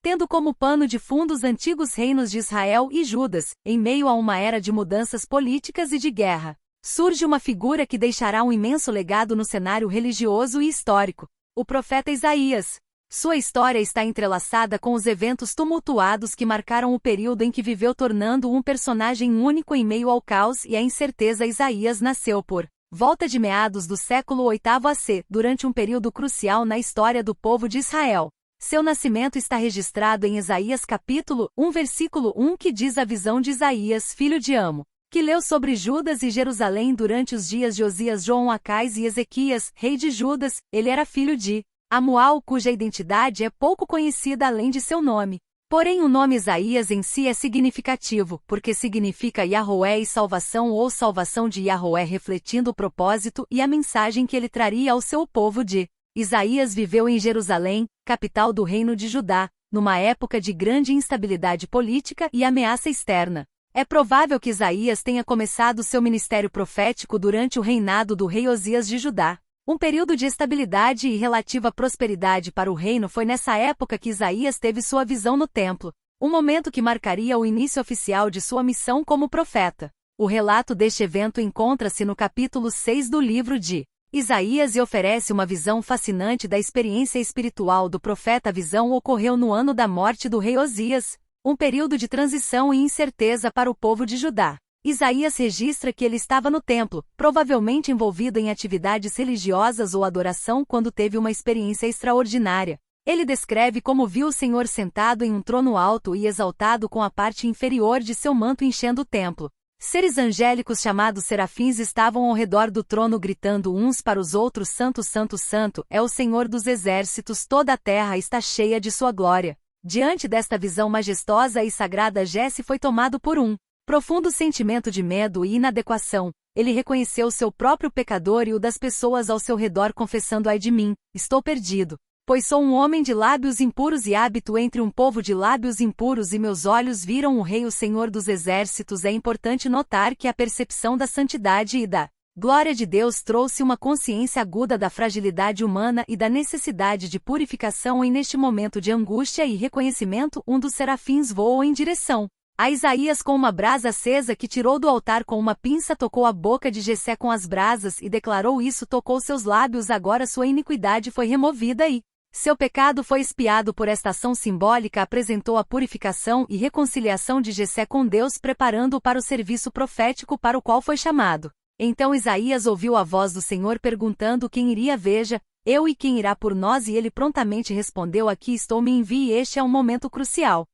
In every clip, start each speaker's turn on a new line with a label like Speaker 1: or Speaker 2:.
Speaker 1: tendo como pano de fundo os antigos reinos de Israel e Judas, em meio a uma era de mudanças políticas e de guerra. Surge uma figura que deixará um imenso legado no cenário religioso e histórico: o profeta Isaías. Sua história está entrelaçada com os eventos tumultuados que marcaram o período em que viveu, tornando um personagem único em meio ao caos e à incerteza. Isaías nasceu por volta de meados do século VIII AC, durante um período crucial na história do povo de Israel. Seu nascimento está registrado em Isaías capítulo 1 versículo 1, que diz a visão de Isaías, filho de Amo, que leu sobre Judas e Jerusalém durante os dias de Osias, João, Acais e Ezequias, rei de Judas. Ele era filho de Amual, cuja identidade é pouco conhecida além de seu nome. Porém, o nome Isaías em si é significativo, porque significa Yahweh e salvação, ou salvação de Yahweh, refletindo o propósito e a mensagem que ele traria ao seu povo de Isaías viveu em Jerusalém, capital do reino de Judá, numa época de grande instabilidade política e ameaça externa. É provável que Isaías tenha começado seu ministério profético durante o reinado do rei Osias de Judá. Um período de estabilidade e relativa prosperidade para o reino. Foi nessa época que Isaías teve sua visão no templo, um momento que marcaria o início oficial de sua missão como profeta. O relato deste evento encontra-se no capítulo 6 do livro de Isaías e oferece uma visão fascinante da experiência espiritual do profeta. A visão ocorreu no ano da morte do rei Osias, um período de transição e incerteza para o povo de Judá. Isaías registra que ele estava no templo, provavelmente envolvido em atividades religiosas ou adoração, quando teve uma experiência extraordinária. Ele descreve como viu o Senhor sentado em um trono alto e exaltado, com a parte inferior de seu manto enchendo o templo. Seres angélicos chamados serafins estavam ao redor do trono, gritando uns para os outros: Santo, Santo, Santo, é o Senhor dos exércitos, toda a terra está cheia de sua glória. Diante desta visão majestosa e sagrada, Jesse foi tomado por um profundo sentimento de medo e inadequação. Ele reconheceu seu próprio pecador e o das pessoas ao seu redor, confessando: ai de mim, estou perdido, pois sou um homem de lábios impuros e habito entre um povo de lábios impuros, e meus olhos viram o Rei, o Senhor dos exércitos. É importante notar que a percepção da santidade e da glória de Deus trouxe uma consciência aguda da fragilidade humana e da necessidade de purificação. E neste momento de angústia e reconhecimento, um dos serafins voou em direção a Isaías com uma brasa acesa que tirou do altar com uma pinça, tocou a boca de Jessé com as brasas e declarou: isso tocou seus lábios, agora sua iniquidade foi removida e seu pecado foi expiado. Por esta ação simbólica apresentou a purificação e reconciliação de Jessé com Deus, preparando-o para o serviço profético para o qual foi chamado. Então Isaías ouviu a voz do Senhor perguntando: quem iria? Veja, eu, e quem irá por nós? E ele prontamente respondeu: aqui estou, me envie. Este é um momento crucial,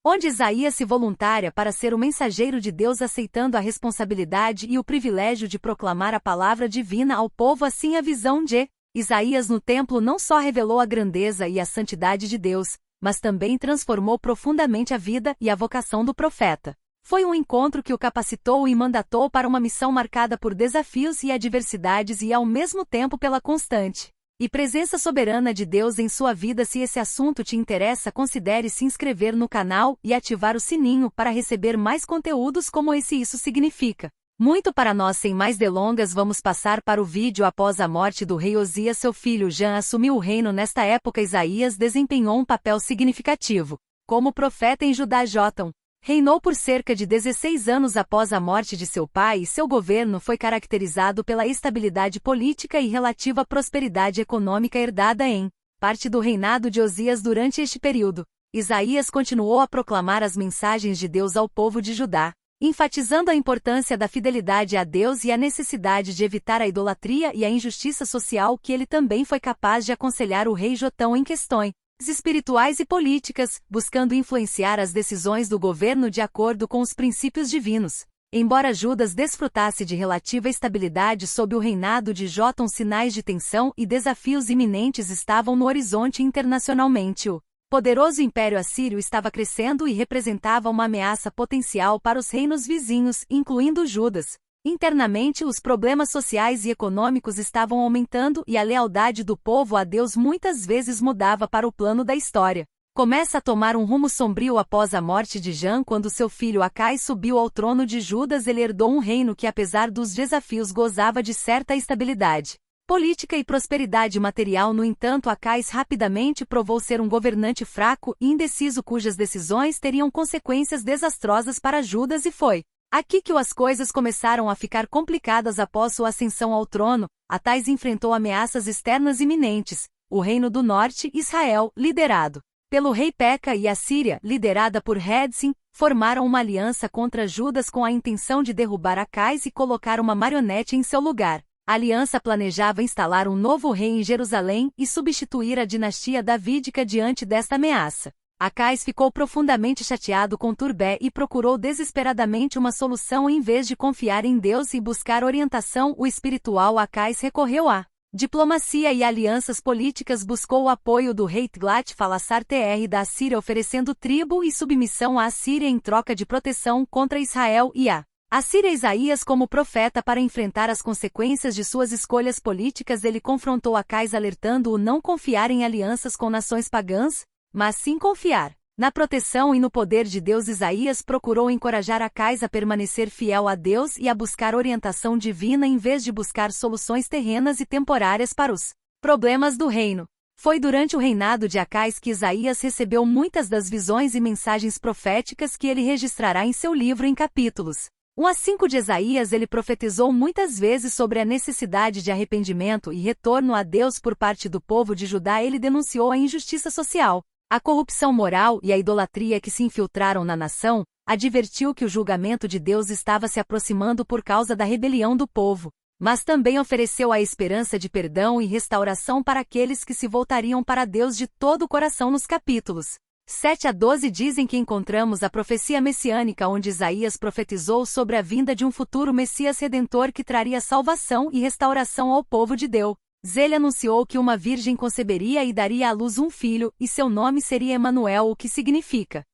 Speaker 1: onde Isaías se voluntaria para ser o mensageiro de Deus, aceitando a responsabilidade e o privilégio de proclamar a palavra divina ao povo. Assim, a visão de Isaías no templo não só revelou a grandeza e a santidade de Deus, mas também transformou profundamente a vida e a vocação do profeta. Foi um encontro que o capacitou e mandatou para uma missão marcada por desafios e adversidades, e ao mesmo tempo pela constante e presença soberana de Deus em sua vida. Se esse assunto te interessa, considere se inscrever no canal e ativar o sininho para receber mais conteúdos como esse. Isso significa muito para nós. Sem mais delongas, vamos passar para o vídeo. Após a morte do rei Osias, seu filho Jã assumiu o reino. Nesta época, Isaías desempenhou um papel significativo como profeta em Judá. Jotam reinou por cerca de 16 anos após a morte de seu pai, e seu governo foi caracterizado pela estabilidade política e relativa prosperidade econômica herdada em parte do reinado de Osias. Durante este período, Isaías continuou a proclamar as mensagens de Deus ao povo de Judá, enfatizando a importância da fidelidade a Deus e a necessidade de evitar a idolatria e a injustiça social, que ele também foi capaz de aconselhar o rei Jotão em questões espirituais e políticas, buscando influenciar as decisões do governo de acordo com os princípios divinos. Embora Judas desfrutasse de relativa estabilidade sob o reinado de Jotam, sinais de tensão e desafios iminentes estavam no horizonte. Internacionalmente, o poderoso Império Assírio estava crescendo e representava uma ameaça potencial para os reinos vizinhos, incluindo Judas. Internamente, os problemas sociais e econômicos estavam aumentando e a lealdade do povo a Deus muitas vezes mudava para o plano da história. Começa a tomar um rumo sombrio após a morte de Jã, quando seu filho Acais subiu ao trono de Judas. Ele herdou um reino que, apesar dos desafios, gozava de certa estabilidade. política e prosperidade material. No entanto, Acais rapidamente provou ser um governante fraco e indeciso cujas decisões teriam consequências desastrosas para Judas, e foi aqui que as coisas começaram a ficar complicadas após sua ascensão ao trono. Acais enfrentou ameaças externas iminentes: o Reino do Norte, Israel, liderado pelo rei Peca, e a Síria, liderada por Rédzin, formaram uma aliança contra Judas com a intenção de derrubar Acais e colocar uma marionete em seu lugar. A aliança planejava instalar um novo rei em Jerusalém e substituir a dinastia davídica diante desta ameaça. Acais ficou profundamente chateado com Turbé e procurou desesperadamente uma solução. Em vez de confiar em Deus e buscar orientação espiritual, Acais recorreu à diplomacia e alianças políticas. Buscou o apoio do rei Tiglat-Pileser da Assíria, oferecendo tribo e submissão à Assíria em troca de proteção contra Israel e a Assíria. Isaías como profeta para enfrentar as consequências de suas escolhas políticas. Ele confrontou Acais alertando-o não confiar em alianças com nações pagãs, mas sim confiar na proteção e no poder de Deus. Isaías procurou encorajar Acais a permanecer fiel a Deus e a buscar orientação divina em vez de buscar soluções terrenas e temporárias para os problemas do reino. Foi durante o reinado de Acais que Isaías recebeu muitas das visões e mensagens proféticas que ele registrará em seu livro em capítulos 1 a 5 de Isaías. Ele profetizou muitas vezes sobre a necessidade de arrependimento e retorno a Deus por parte do povo de Judá. Ele denunciou a injustiça social, a corrupção moral e a idolatria que se infiltraram na nação, advertiu que o julgamento de Deus estava se aproximando por causa da rebelião do povo, mas também ofereceu a esperança de perdão e restauração para aqueles que se voltariam para Deus de todo o coração. Nos capítulos 7 a 12 dizem que encontramos a profecia messiânica, onde Isaías profetizou sobre a vinda de um futuro Messias redentor que traria salvação e restauração ao povo de Deus. Ele anunciou que uma virgem conceberia e daria à luz um filho, e seu nome seria Emanuel, o que significa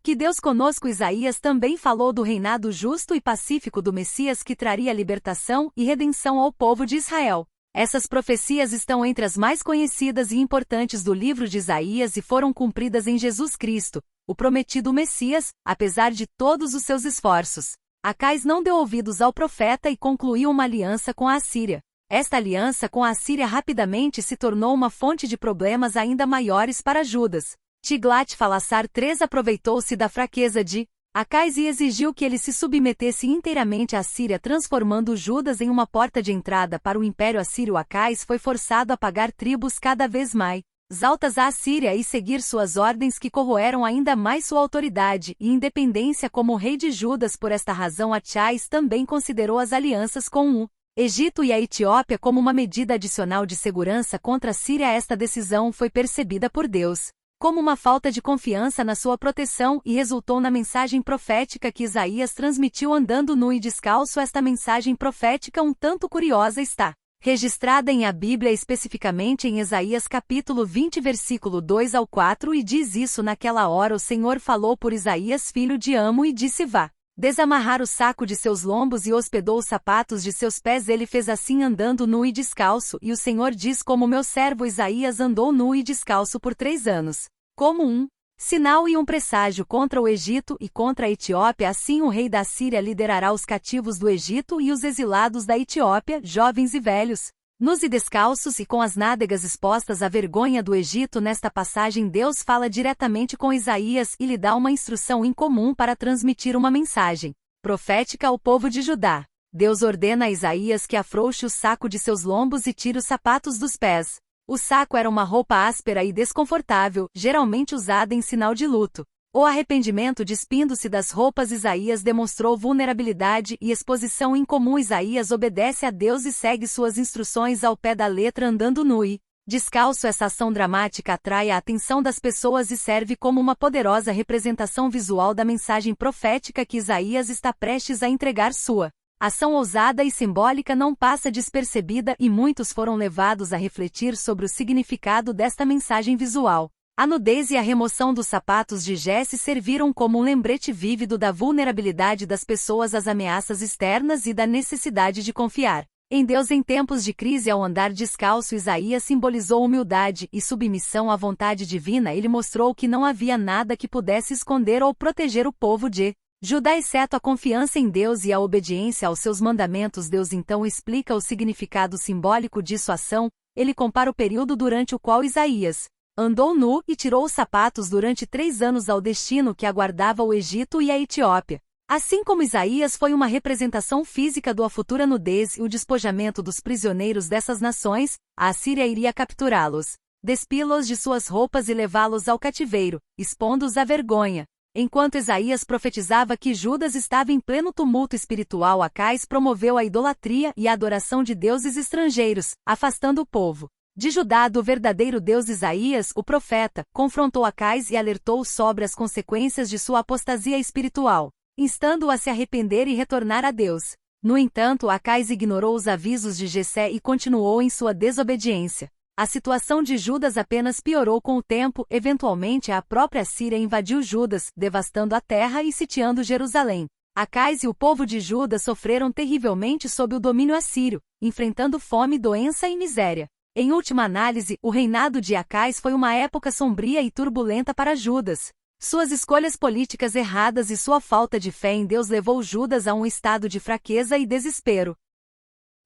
Speaker 1: que Deus conosco. Isaías também falou do reinado justo e pacífico do Messias que traria libertação e redenção ao povo de Israel. Essas profecias estão entre as mais conhecidas e importantes do livro de Isaías e foram cumpridas em Jesus Cristo, o prometido Messias, apesar de todos os seus esforços. Acais não deu ouvidos ao profeta e concluiu uma aliança com a Assíria. Esta aliança com a Assíria rapidamente se tornou uma fonte de problemas ainda maiores para Judas. Tiglat-Pileser III aproveitou-se da fraqueza de Acais e exigiu que ele se submetesse inteiramente à Síria, transformando Judas em uma porta de entrada para o Império Assírio. Acais foi forçado a pagar tributos cada vez mais altas à Assíria e seguir suas ordens, que corroeram ainda mais sua autoridade e independência como rei de Judas. Por esta razão, Acais também considerou as alianças com o Egito e a Etiópia como uma medida adicional de segurança contra a Síria. Esta decisão foi percebida por Deus como uma falta de confiança na sua proteção e resultou na mensagem profética que Isaías transmitiu andando nu e descalço. Esta mensagem profética, um tanto curiosa, está registrada em a Bíblia, especificamente em Isaías capítulo 20, versículo 2 ao 4, e diz isso: naquela hora o Senhor falou por Isaías filho de Amo e disse: vá desamarrar o saco de seus lombos, e hospedou os sapatos de seus pés. Ele fez assim andando nu e descalço, e o Senhor diz: como meu servo Isaías andou nu e descalço por 3 anos, como um sinal e um presságio contra o Egito e contra a Etiópia. Assim o rei da Síria liderará os cativos do Egito e os exilados da Etiópia, jovens e velhos, nus e descalços e com as nádegas expostas à vergonha do Egito. Nesta passagem Deus fala diretamente com Isaías e lhe dá uma instrução incomum para transmitir uma mensagem profética ao povo de Judá. Deus ordena a Isaías que afrouxe o saco de seus lombos e tire os sapatos dos pés. O saco era uma roupa áspera e desconfortável, geralmente usada em sinal de luto. O arrependimento despindo-se das roupas. Isaías demonstrou vulnerabilidade e exposição incomum. Isaías obedece a Deus e segue suas instruções ao pé da letra, andando nu e descalço. Essa ação dramática atrai a atenção das pessoas e serve como uma poderosa representação visual da mensagem profética que Isaías está prestes a entregar. Sua ação ousada e simbólica não passa despercebida e muitos foram levados a refletir sobre o significado desta mensagem visual. A nudez e a remoção dos sapatos de Jesse serviram como um lembrete vívido da vulnerabilidade das pessoas às ameaças externas e da necessidade de confiar em Deus em tempos de crise. Ao andar descalço, Isaías simbolizou humildade e submissão à vontade divina. Ele mostrou que não havia nada que pudesse esconder ou proteger o povo de Judá, exceto a confiança em Deus e a obediência aos seus mandamentos. Deus então explica o significado simbólico de sua ação. Ele compara o período durante o qual Isaías andou nu e tirou os sapatos durante 3 anos ao destino que aguardava o Egito e a Etiópia. Assim como Isaías foi uma representação física da futura nudez e o despojamento dos prisioneiros dessas nações, a Assíria iria capturá-los, despilos de suas roupas e levá-los ao cativeiro, expondo-os à vergonha. Enquanto Isaías profetizava que Judas estava em pleno tumulto espiritual, Acais promoveu a idolatria e a adoração de deuses estrangeiros, afastando o povo de Judá do verdadeiro Deus. Isaías, o profeta, confrontou Acais e alertou sobre as consequências de sua apostasia espiritual, instando-o a se arrepender e retornar a Deus. No entanto, Acais ignorou os avisos de Jessé e continuou em sua desobediência. A situação de Judas apenas piorou com o tempo. Eventualmente, a própria Síria invadiu Judas, devastando a terra e sitiando Jerusalém. Acais e o povo de Juda sofreram terrivelmente sob o domínio assírio, enfrentando fome, doença e miséria. Em última análise, o reinado de Acais foi uma época sombria e turbulenta para Judas. Suas escolhas políticas erradas e sua falta de fé em Deus levou Judas a um estado de fraqueza e desespero.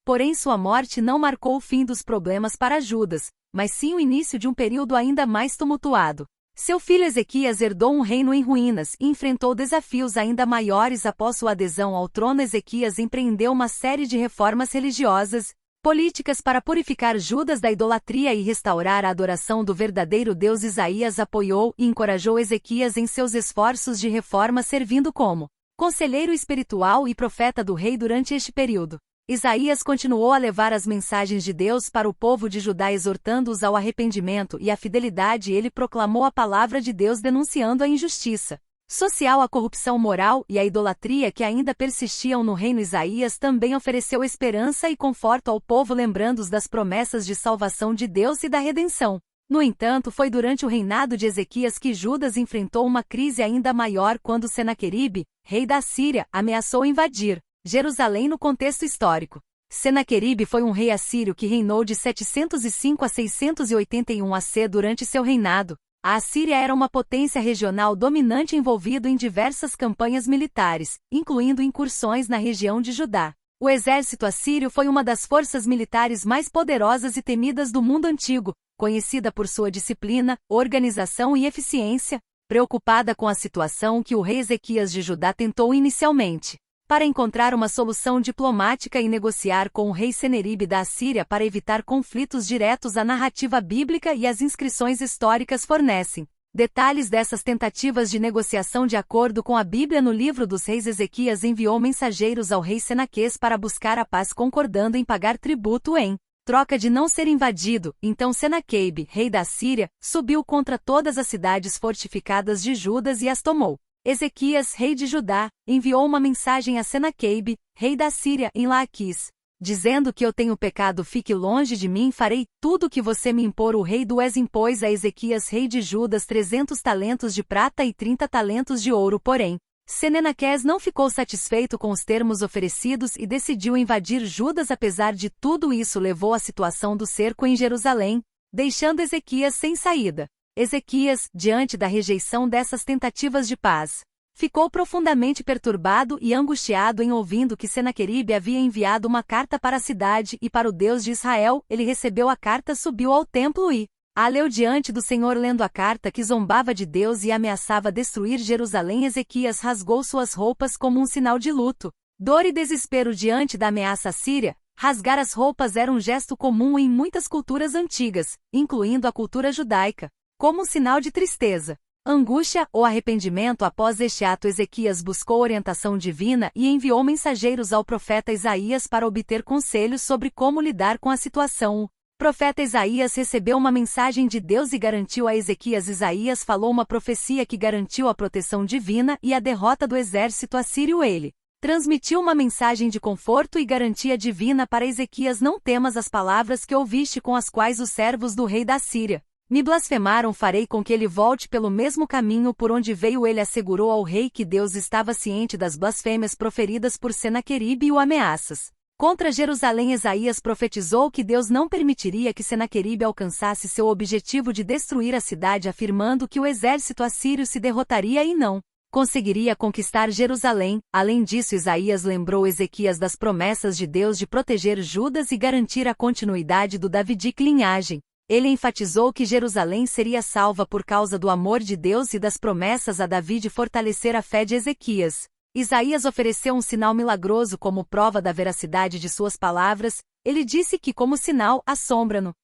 Speaker 1: Porém, sua morte não marcou o fim dos problemas para Judas, mas sim o início de um período ainda mais tumultuado. Seu filho Ezequias herdou um reino em ruínas e enfrentou desafios ainda maiores após sua adesão ao trono. Ezequias empreendeu uma série de reformas religiosas, políticas para purificar Judas da idolatria e restaurar a adoração do verdadeiro Deus. Isaías apoiou e encorajou Ezequias em seus esforços de reforma, servindo como conselheiro espiritual e profeta do rei durante este período. Isaías continuou a levar as mensagens de Deus para o povo de Judá, exortando-os ao arrependimento e à fidelidade. Ele proclamou a palavra de Deus, denunciando a injustiça social, a corrupção moral e a idolatria que ainda persistiam no reino. Isaías também ofereceu esperança e conforto ao povo, lembrando-os das promessas de salvação de Deus e da redenção. No entanto, foi durante o reinado de Ezequias que Judas enfrentou uma crise ainda maior quando Senaqueribe, rei da Síria, ameaçou invadir Jerusalém. No contexto histórico, Senaqueribe foi um rei assírio que reinou de 705 a 681 AC. Durante seu reinado, a Assíria era uma potência regional dominante envolvida em diversas campanhas militares, incluindo incursões na região de Judá. O exército assírio foi uma das forças militares mais poderosas e temidas do mundo antigo, conhecida por sua disciplina, organização e eficiência. Preocupada com a situação que o rei Ezequias de Judá tentou inicialmente para encontrar uma solução diplomática e negociar com o rei Senaqueribe da Assíria para evitar conflitos diretos. A narrativa bíblica e as inscrições históricas fornecem detalhes dessas tentativas de negociação. De acordo com a Bíblia, no livro dos reis, Ezequias enviou mensageiros ao rei Senaquês para buscar a paz, concordando em pagar tributo em troca de não ser invadido. Então Senaqueribe, rei da Síria, subiu contra todas as cidades fortificadas de Judas e as tomou. Ezequias, rei de Judá, enviou uma mensagem a Senaqueribe, rei da Síria, em Laquis, dizendo que eu tenho pecado, fique longe de mim, farei tudo o que você me impor. O rei do impôs a Ezequias, rei de Judas, 300 talentos de prata e 30 talentos de ouro. Porém, Senaqueribe não ficou satisfeito com os termos oferecidos e decidiu invadir Judas. Apesar de tudo isso, levou à situação do cerco em Jerusalém, deixando Ezequias sem saída. Ezequias, diante da rejeição dessas tentativas de paz, ficou profundamente perturbado e angustiado em ouvindo que Senaqueribe havia enviado uma carta para a cidade e para o Deus de Israel. Ele recebeu a carta, subiu ao templo e a leu diante do Senhor. Lendo a carta, que zombava de Deus e ameaçava destruir Jerusalém, Ezequias rasgou suas roupas como um sinal de luto, dor e desespero diante da ameaça assíria. Rasgar as roupas era um gesto comum em muitas culturas antigas, incluindo a cultura judaica, como um sinal de tristeza, angústia ou arrependimento. Após este ato, Ezequias buscou orientação divina e enviou mensageiros ao profeta Isaías para obter conselhos sobre como lidar com a situação. O profeta Isaías recebeu uma mensagem de Deus e garantiu a Ezequias. Isaías falou uma profecia que garantiu a proteção divina e a derrota do exército assírio. Ele transmitiu uma mensagem de conforto e garantia divina para Ezequias: não temas as palavras que ouviste, com as quais os servos do rei da Síria me blasfemaram, farei com que ele volte pelo mesmo caminho por onde veio. Ele assegurou ao rei que Deus estava ciente das blasfêmias proferidas por Senaqueribe e o ameaças contra Jerusalém. Isaías profetizou que Deus não permitiria que Senaqueribe alcançasse seu objetivo de destruir a cidade, afirmando que o exército assírio se derrotaria e não conseguiria conquistar Jerusalém. Além disso, Isaías lembrou Ezequias das promessas de Deus de proteger Judas e garantir a continuidade do Davidic linhagem. Ele enfatizou que Jerusalém seria salva por causa do amor de Deus e das promessas a Davi de fortalecer a fé de Ezequias. Isaías ofereceu um sinal milagroso como prova da veracidade de suas palavras. Ele disse que, como sinal, a sombra no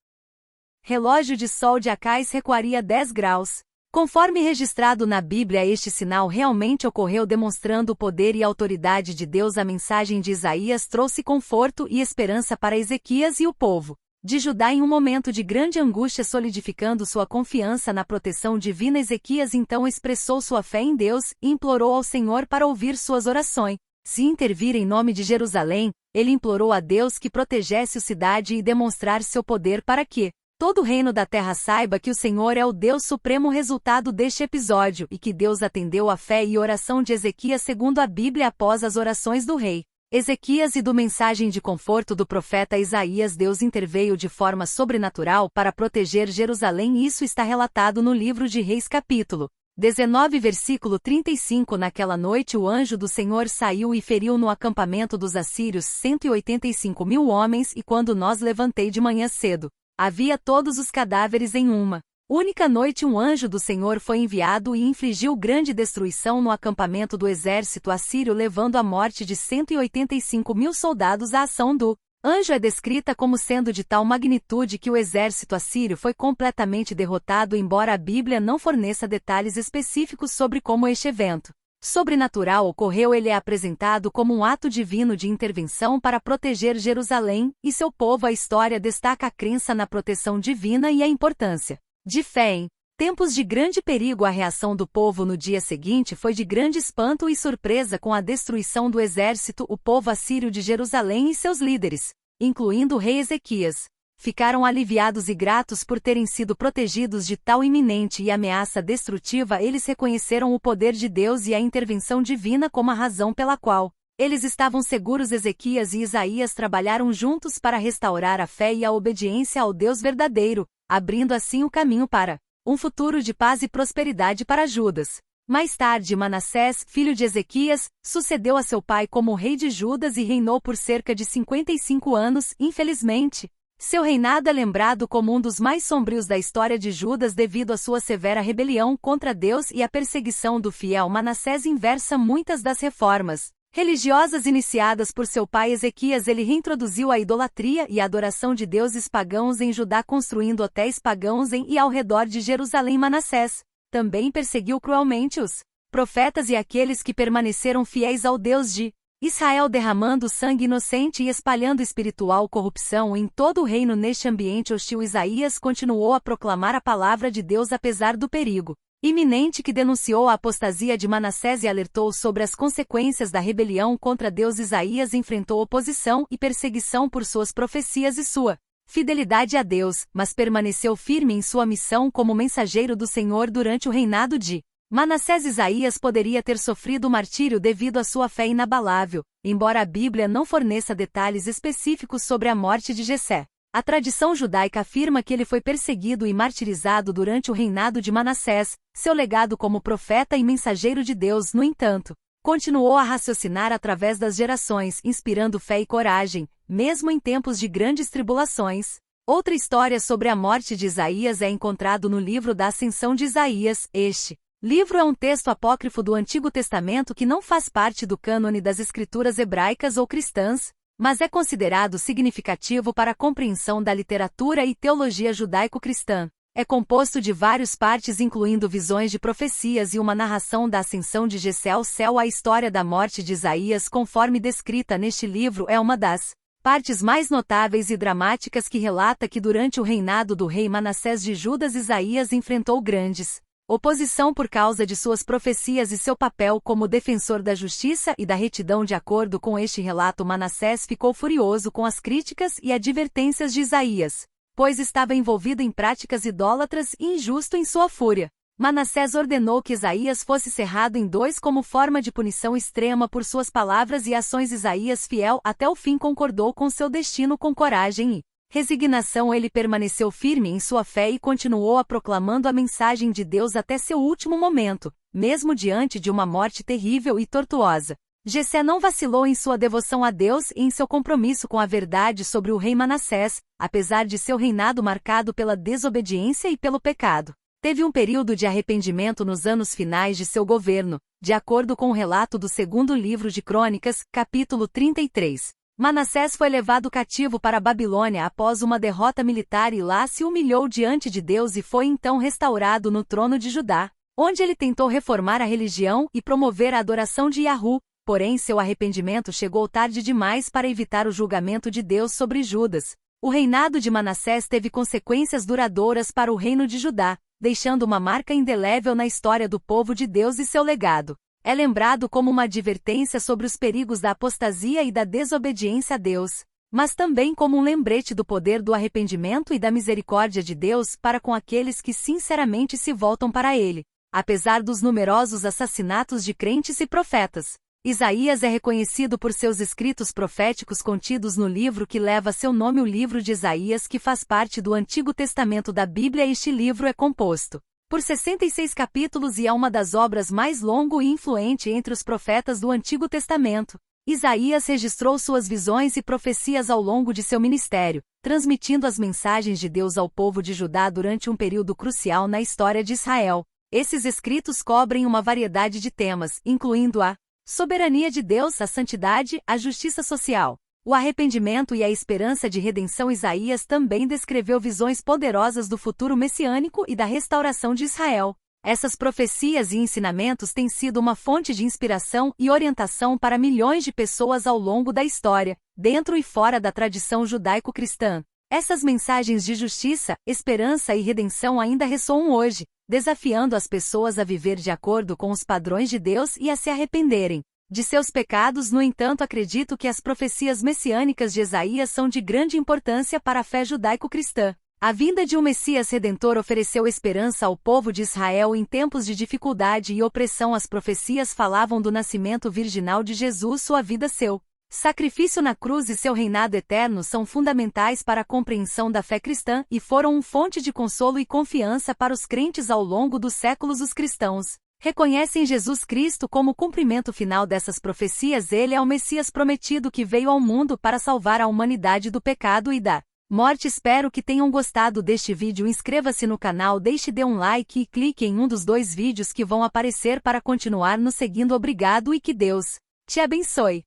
Speaker 1: relógio de sol de Acais recuaria 10 graus. Conforme registrado na Bíblia, este sinal realmente ocorreu, demonstrando o poder e a autoridade de Deus. A mensagem de Isaías trouxe conforto e esperança para Ezequias e o povo de Judá em um momento de grande angústia, solidificando sua confiança na proteção divina. Ezequias então expressou sua fé em Deus e implorou ao Senhor para ouvir suas orações. Se intervir em nome de Jerusalém, ele implorou a Deus que protegesse a cidade e demonstrar seu poder para que todo o reino da terra saiba que o Senhor é o Deus supremo. Resultado deste episódio e que Deus atendeu a fé e oração de Ezequias segundo a Bíblia após as orações do rei Ezequias e do mensagem de conforto do profeta Isaías. Deus interveio de forma sobrenatural para proteger Jerusalém. Isso está relatado no livro de Reis capítulo 19 versículo 35. Naquela noite o anjo do Senhor saiu e feriu no acampamento dos assírios 185.000 homens, e quando nós levantei de manhã cedo, havia todos os cadáveres em uma única noite. Um anjo do Senhor foi enviado e infligiu grande destruição no acampamento do exército assírio, levando à morte de 185.000 soldados. A ação do anjo é descrita como sendo de tal magnitude que o exército assírio foi completamente derrotado, embora a Bíblia não forneça detalhes específicos sobre como este evento sobrenatural ocorreu. Ele é apresentado como um ato divino de intervenção para proteger Jerusalém e seu povo. A história destaca a crença na proteção divina e a importância de fé em tempos de grande perigo. A reação do povo no dia seguinte foi de grande espanto e surpresa com a destruição do exército. O povo assírio de Jerusalém e seus líderes, incluindo o rei Ezequias, ficaram aliviados e gratos por terem sido protegidos de tal iminente e ameaça destrutiva. Eles reconheceram o poder de Deus e a intervenção divina como a razão pela qual eles estavam seguros. Ezequias e Isaías trabalharam juntos para restaurar a fé e a obediência ao Deus verdadeiro, abrindo assim o caminho para um futuro de paz e prosperidade para Judas. Mais tarde, Manassés, filho de Ezequias, sucedeu a seu pai como rei de Judas e reinou por cerca de 55 anos. Infelizmente, seu reinado é lembrado como um dos mais sombrios da história de Judas devido à sua severa rebelião contra Deus e a perseguição do fiel Manassés. Inversa muitas das reformas religiosas iniciadas por seu pai Ezequias. Ele reintroduziu a idolatria e a adoração de deuses pagãos em Judá, construindo hotéis pagãos em e ao redor de Jerusalém. Manassés também perseguiu cruelmente os profetas e aqueles que permaneceram fiéis ao Deus de Israel, derramando sangue inocente e espalhando espiritual corrupção em todo o reino. Neste ambiente hostil, Isaías continuou a proclamar a palavra de Deus apesar do perigo iminente que denunciou a apostasia de Manassés e alertou sobre as consequências da rebelião contra Deus. Isaías enfrentou oposição e perseguição por suas profecias e sua fidelidade a Deus, mas permaneceu firme em sua missão como mensageiro do Senhor durante o reinado de Manassés. Isaías poderia ter sofrido martírio devido à sua fé inabalável, embora a Bíblia não forneça detalhes específicos sobre a morte de Jessé. A tradição judaica afirma que ele foi perseguido e martirizado durante o reinado de Manassés. Seu legado como profeta e mensageiro de Deus, no entanto, continuou a raciocinar através das gerações, inspirando fé e coragem, mesmo em tempos de grandes tribulações. Outra história sobre a morte de Isaías é encontrado no livro da Ascensão de Isaías. Este livro é um texto apócrifo do Antigo Testamento que não faz parte do cânone das escrituras hebraicas ou cristãs, mas é considerado significativo para a compreensão da literatura e teologia judaico-cristã. É composto de várias partes, incluindo visões de profecias e uma narração da ascensão de Jessé ao céu. A história da morte de Isaías, conforme descrita neste livro, é uma das partes mais notáveis e dramáticas, que relata que durante o reinado do rei Manassés de Judas, Isaías enfrentou grandes oposição por causa de suas profecias e seu papel como defensor da justiça e da retidão. De acordo com este relato, Manassés ficou furioso com as críticas e advertências de Isaías, pois estava envolvido em práticas idólatras e injusto. Em sua fúria, Manassés ordenou que Isaías fosse cerrado em dois como forma de punição extrema por suas palavras e ações. Isaías, fiel até o fim, concordou com seu destino com coragem e resignação. Ele permaneceu firme em sua fé e continuou a proclamando a mensagem de Deus até seu último momento, mesmo diante de uma morte terrível e tortuosa. Jessé não vacilou em sua devoção a Deus e em seu compromisso com a verdade sobre o rei Manassés, apesar de seu reinado marcado pela desobediência e pelo pecado. Teve um período de arrependimento nos anos finais de seu governo, de acordo com o relato do segundo livro de Crônicas, capítulo 33. Manassés foi levado cativo para a Babilônia após uma derrota militar e lá se humilhou diante de Deus e foi então restaurado no trono de Judá, onde ele tentou reformar a religião e promover a adoração de Yahu. Porém, seu arrependimento chegou tarde demais para evitar o julgamento de Deus sobre Judas. O reinado de Manassés teve consequências duradouras para o reino de Judá, deixando uma marca indelével na história do povo de Deus e seu legado. É lembrado como uma advertência sobre os perigos da apostasia e da desobediência a Deus, mas também como um lembrete do poder do arrependimento e da misericórdia de Deus para com aqueles que sinceramente se voltam para Ele. Apesar dos numerosos assassinatos de crentes e profetas, Isaías é reconhecido por seus escritos proféticos contidos no livro que leva seu nome, o livro de Isaías, que faz parte do Antigo Testamento da Bíblia. Este livro é composto por 66 capítulos e é uma das obras mais longo e influente entre os profetas do Antigo Testamento. Isaías registrou suas visões e profecias ao longo de seu ministério, transmitindo as mensagens de Deus ao povo de Judá durante um período crucial na história de Israel. Esses escritos cobrem uma variedade de temas, incluindo a soberania de Deus, a santidade, a justiça social, o arrependimento e a esperança de redenção. Isaías também descreveu visões poderosas do futuro messiânico e da restauração de Israel. Essas profecias e ensinamentos têm sido uma fonte de inspiração e orientação para milhões de pessoas ao longo da história, dentro e fora da tradição judaico-cristã. Essas mensagens de justiça, esperança e redenção ainda ressoam hoje, desafiando as pessoas a viver de acordo com os padrões de Deus e a se arrependerem de seus pecados. No entanto, acredito que as profecias messiânicas de Isaías são de grande importância para a fé judaico-cristã. A vinda de um Messias Redentor ofereceu esperança ao povo de Israel em tempos de dificuldade e opressão. As profecias falavam do nascimento virginal de Jesus, sua vida, seu sacrifício na cruz e seu reinado eterno são fundamentais para a compreensão da fé cristã e foram uma fonte de consolo e confiança para os crentes ao longo dos séculos. Os cristãos reconhecem Jesus Cristo como o cumprimento final dessas profecias. Ele é o Messias prometido que veio ao mundo para salvar a humanidade do pecado e da morte. Espero que tenham gostado deste vídeo. Inscreva-se no canal, dê um like e clique em um dos 2 vídeos que vão aparecer para continuar nos seguindo. Obrigado e que Deus te abençoe.